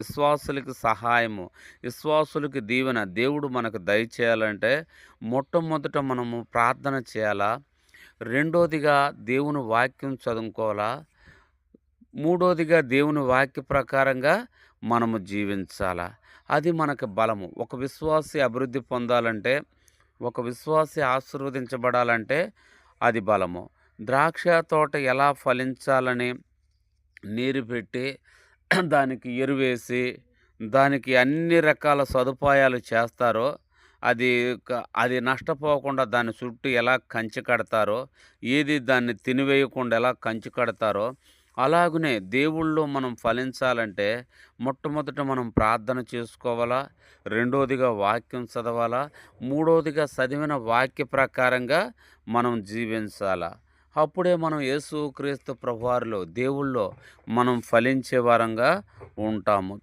విశ్వాసులకి సహాయము, విశ్వాసులకి దీవెన దేవుడు మనకు దయచేయాలంటే మొట్టమొదట మనము ప్రార్థన చేయాలా? రెండోదిగా దేవుని వాక్యం చదువుకోవాలా? మూడోదిగా దేవుని వాక్య ప్రకారంగా మనము జీవించాలా? అది మనకు బలము. ఒక విశ్వాసి అభివృద్ధి పొందాలంటే, ఒక విశ్వాసి ఆశీర్వదించబడాలంటే అది బలము. ద్రాక్ష తోట ఎలా ఫలించాలని నీరు పెట్టి, దానికి ఎరువేసి, దానికి అన్ని రకాల సదుపాయాలు చేస్తారో, అది అది నష్టపోకుండా దాని చుట్టూ ఎలా కంచె కడతారో, ఏది దాన్ని తినివేయకుండా ఎలా కంచె కడతారో, అలాగునే దేవుళ్ళో మనం ఫలించాలంటే మొట్టమొదట మనం ప్రార్థన చేసుకోవాలా, రెండోదిగా వాక్యం చదవాలా, మూడోదిగా చదివిన వాక్య ప్రకారంగా మనం జీవించాలా. అప్పుడే మనం యేసుక్రీస్తు ప్రభువారిలో, దేవుళ్ళో మనం ఫలించే వారంగా ఉంటాము.